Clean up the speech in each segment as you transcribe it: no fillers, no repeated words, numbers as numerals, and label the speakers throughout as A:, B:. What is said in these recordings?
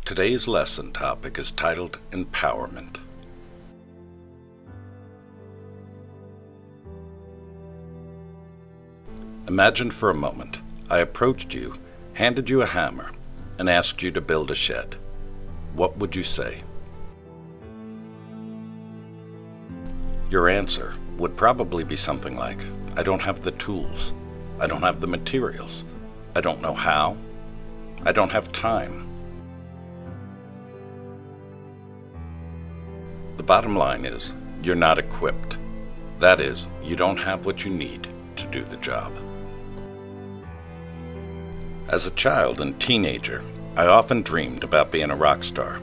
A: Today's lesson topic is titled Empowerment. Imagine for a moment I approached you, handed you a hammer, and asked you to build a shed. What would you say? Your answer would probably be something like, I don't have the tools, I don't have the materials, I don't know how, I don't have time. The bottom line is, you're not equipped. That is, you don't have what you need to do the job. As a child and teenager, I often dreamed about being a rock star.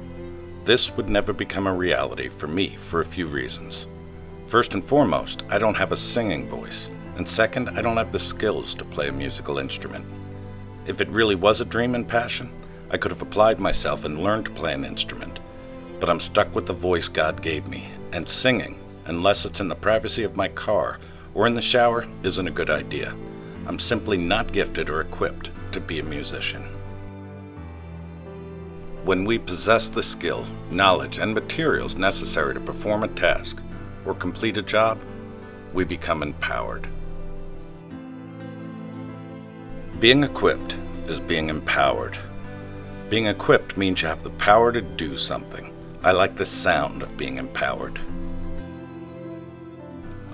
A: This would never become a reality for me for a few reasons. First and foremost, I don't have a singing voice, and second, I don't have the skills to play a musical instrument. If it really was a dream and passion, I could have applied myself and learned to play an instrument. But I'm stuck with the voice God gave me, and singing, unless it's in the privacy of my car or in the shower, isn't a good idea. I'm simply not gifted or equipped to be a musician. When we possess the skill, knowledge, and materials necessary to perform a task or complete a job, we become empowered. Being equipped is being empowered. Being equipped means you have the power to do something. I like the sound of being empowered.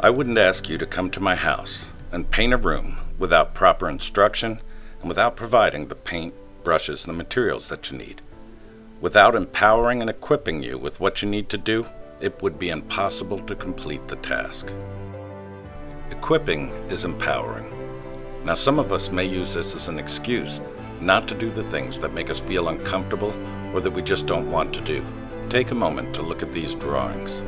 A: I wouldn't ask you to come to my house and paint a room without proper instruction and without providing the paint, brushes, and the materials that you need. Without empowering and equipping you with what you need to do, it would be impossible to complete the task. Equipping is empowering. Now, some of us may use this as an excuse not to do the things that make us feel uncomfortable or that we just don't want to do. Take a moment to look at these drawings.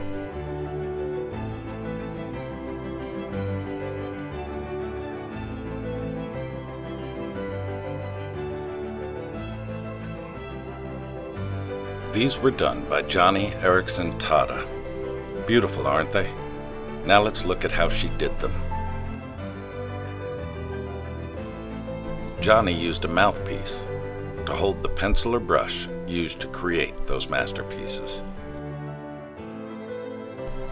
A: These were done by Joni Eareckson Tada. Beautiful, aren't they? Now let's look at how she did them. Joni used a mouthpiece to hold the pencil or brush used to create those masterpieces.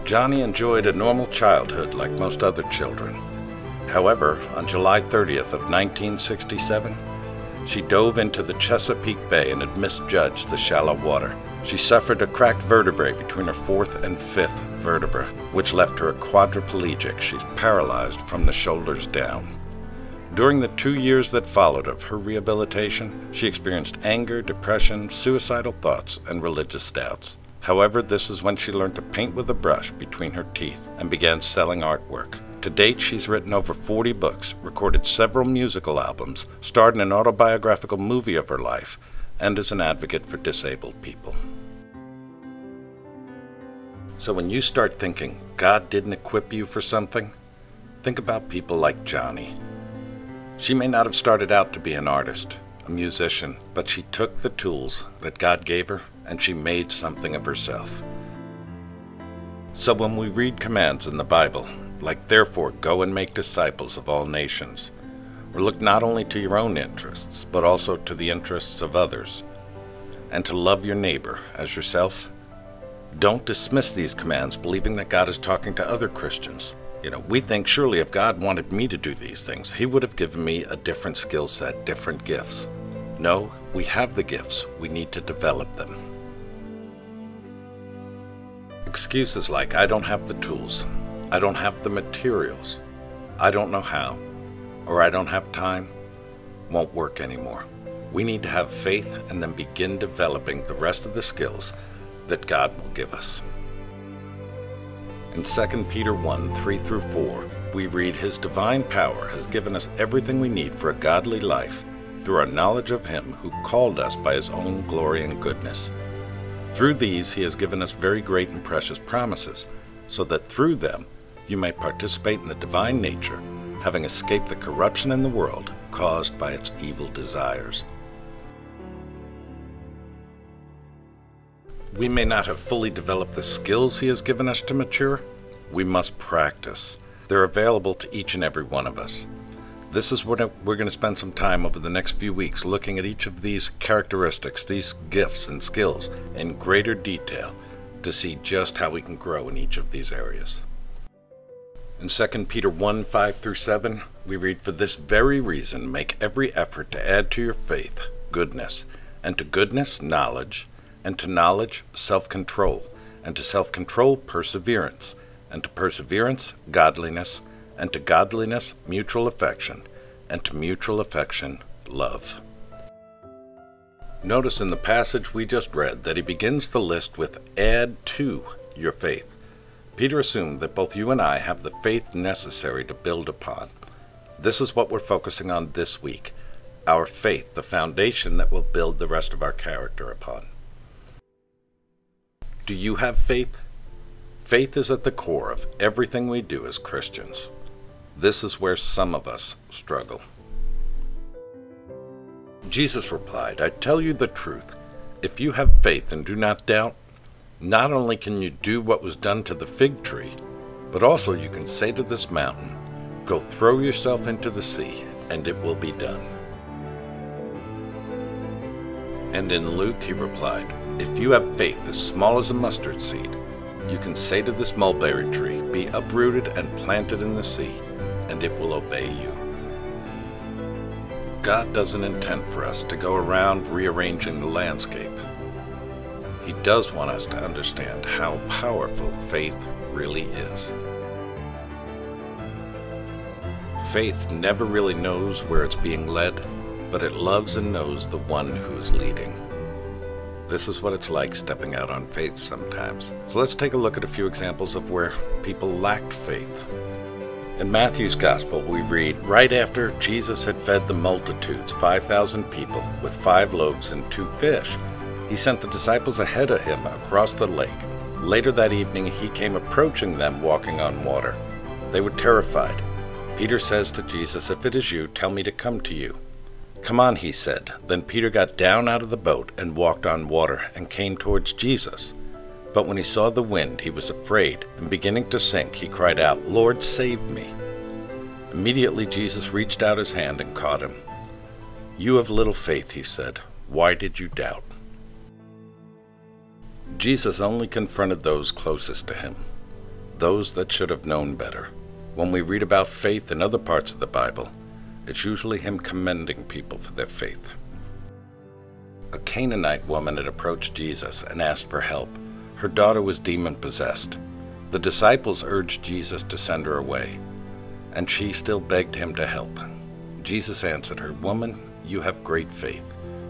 A: Joni enjoyed a normal childhood like most other children. However, on July 30th of 1967, she dove into the Chesapeake Bay and had misjudged the shallow water. She suffered a cracked vertebrae between her fourth and fifth vertebra, which left her a quadriplegic. She's paralyzed from the shoulders down. During the 2 years that followed of her rehabilitation, she experienced anger, depression, suicidal thoughts, and religious doubts. However, this is when she learned to paint with a brush between her teeth and began selling artwork. To date, she's written over 40 books, recorded several musical albums, starred in an autobiographical movie of her life, and is an advocate for disabled people. So when you start thinking God didn't equip you for something, think about people like Joni. She may not have started out to be an artist, a musician, but she took the tools that God gave her and she made something of herself. So when we read commands in the Bible, like therefore go and make disciples of all nations, or look not only to your own interests, but also to the interests of others, and to love your neighbor as yourself, don't dismiss these commands believing that God is talking to other Christians. We think surely if God wanted me to do these things, He would have given me a different skill set, different gifts. No, we have the gifts. We need to develop them. Excuses like, I don't have the tools, I don't have the materials, I don't know how, or I don't have time, won't work anymore. We need to have faith and then begin developing the rest of the skills that God will give us. In 2 Peter 1, 3-4, we read, His divine power has given us everything we need for a godly life through our knowledge of Him who called us by His own glory and goodness. Through these He has given us very great and precious promises, so that through them you may participate in the divine nature, having escaped the corruption in the world caused by its evil desires. We may not have fully developed the skills He has given us to mature. We must practice. They're available to each and every one of us. This is what we're going to spend some time over the next few weeks looking at each of these characteristics, these gifts and skills in greater detail to see just how we can grow in each of these areas. In 2 Peter 1, 5 through 7, we read, "For this very reason make every effort to add to your faith goodness, and to goodness knowledge, and to knowledge self-control, and to self-control perseverance, and to perseverance godliness, and to godliness mutual affection, and to mutual affection love." Notice in the passage we just read that he begins the list with "add to your faith." Peter assumed that both you and I have the faith necessary to build upon. This is what we're focusing on this week, our faith, the foundation that will build the rest of our character upon. Do you have faith? Faith is at the core of everything we do as Christians. This is where some of us struggle. Jesus replied, "I tell you the truth. If you have faith and do not doubt, not only can you do what was done to the fig tree, but also you can say to this mountain, 'Go throw yourself into the sea,' and it will be done." And in Luke he replied, "If you have faith as small as a mustard seed, you can say to this mulberry tree, 'Be uprooted and planted in the sea,' and it will obey you." God doesn't intend for us to go around rearranging the landscape. He does want us to understand how powerful faith really is. Faith never really knows where it's being led, but it loves and knows the one who is leading. This is what it's like stepping out on faith sometimes. So let's take a look at a few examples of where people lacked faith. In Matthew's Gospel, we read, right after Jesus had fed the multitudes, 5,000 people, with 5 loaves and 2 fish, he sent the disciples ahead of him across the lake. Later that evening, he came approaching them walking on water. They were terrified. Peter says to Jesus, "If it is you, tell me to come to you." "Come on," he said. Then Peter got down out of the boat and walked on water and came towards Jesus. But when he saw the wind, he was afraid, and beginning to sink, he cried out, "Lord, save me." Immediately Jesus reached out his hand and caught him. "You have little faith," he said. "Why did you doubt?" Jesus only confronted those closest to him, those that should have known better. When we read about faith in other parts of the Bible, it's usually him commending people for their faith. A Canaanite woman had approached Jesus and asked for help. Her daughter was demon-possessed. The disciples urged Jesus to send her away, and she still begged him to help. Jesus answered her, "Woman, you have great faith.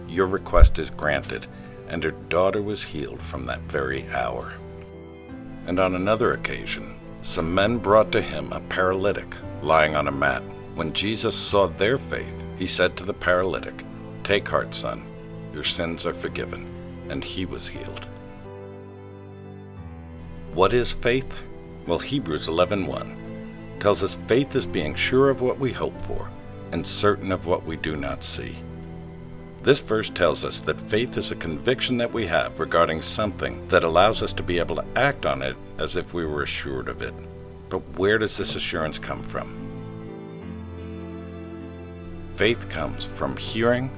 A: Your request is granted," and her daughter was healed from that very hour. And on another occasion, some men brought to him a paralytic lying on a mat. When Jesus saw their faith, he said to the paralytic, "Take heart, son, your sins are forgiven," and he was healed. What is faith? Well, Hebrews 11:1 tells us faith is being sure of what we hope for and certain of what we do not see. This verse tells us that faith is a conviction that we have regarding something that allows us to be able to act on it as if we were assured of it. But where does this assurance come from? Faith comes from hearing,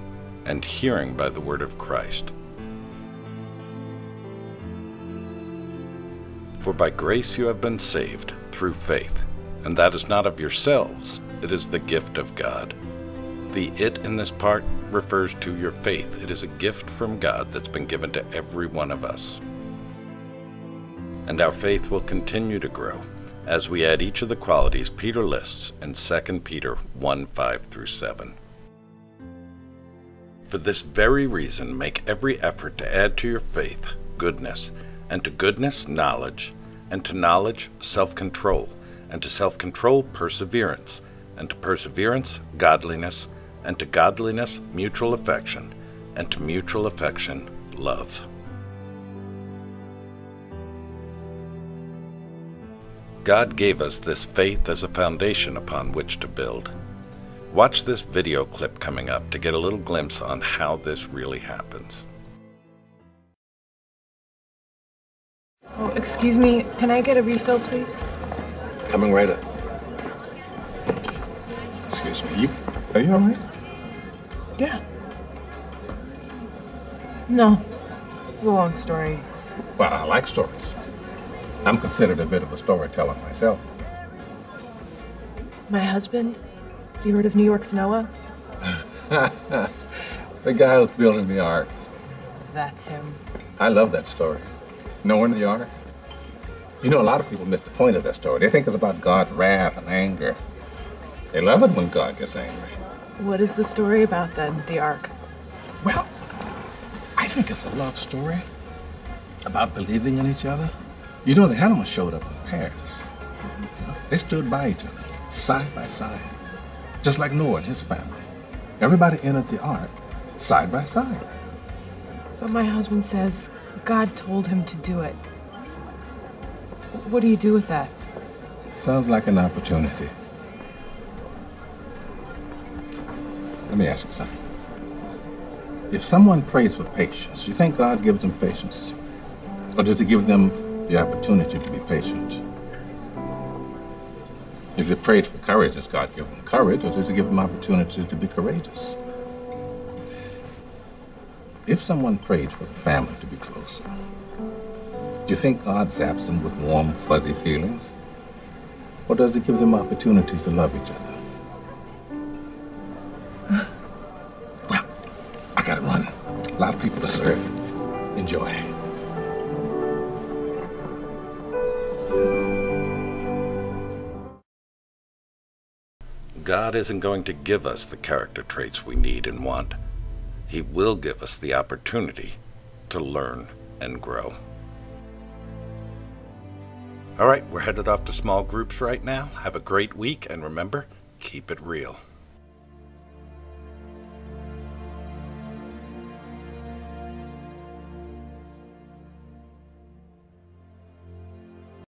A: and hearing by the word of Christ. For by grace you have been saved through faith, and that is not of yourselves, it is the gift of God. The "it" in this part refers to your faith. It is a gift from God that's been given to every one of us. And our faith will continue to grow as we add each of the qualities Peter lists in 2 Peter 1, 5 through 7. For this very reason make every effort to add to your faith goodness, and to goodness knowledge, and to knowledge self-control, and to self-control perseverance, and to perseverance godliness, and to godliness mutual affection, and to mutual affection love. God gave us this faith as a foundation upon which to build. Watch this video clip coming up to get a little glimpse on how this really happens.
B: Oh, excuse me, can I get a refill, please?
C: Coming right up. Excuse me, are you all right?
B: Yeah. No. It's a long story.
C: Well, I like stories. I'm considered a bit of a storyteller myself.
B: My husband? You heard of New York's Noah?
C: The guy who's building the ark.
B: That's him.
C: I love that story. Noah and the ark. You know, a lot of people miss the point of that story. They think it's about God's wrath and anger. They love it when God gets angry.
B: What is the story about then, the Ark?
C: Well, I think it's a love story about believing in each other. You know, the animals showed up in pairs. You know, they stood by each other, side by side, just like Noah and his family. Everybody entered the ark side by side.
B: But my husband says God told him to do it. What do you do with that?
C: Sounds like an opportunity. Let me ask you something. If someone prays for patience, you think God gives them patience? Or does he give them the opportunity to be patient? If they prayed for courage, does God give them courage, or does he give them opportunities to be courageous? If someone prayed for the family to be closer, do you think God zaps them with warm, fuzzy feelings? Or does he give them opportunities to love each other? Well, I gotta run. A lot of people to serve. Enjoy.
A: God isn't going to give us the character traits we need and want. He will give us the opportunity to learn and grow. All right, we're headed off to small groups right now. Have a great week, and remember, keep it real.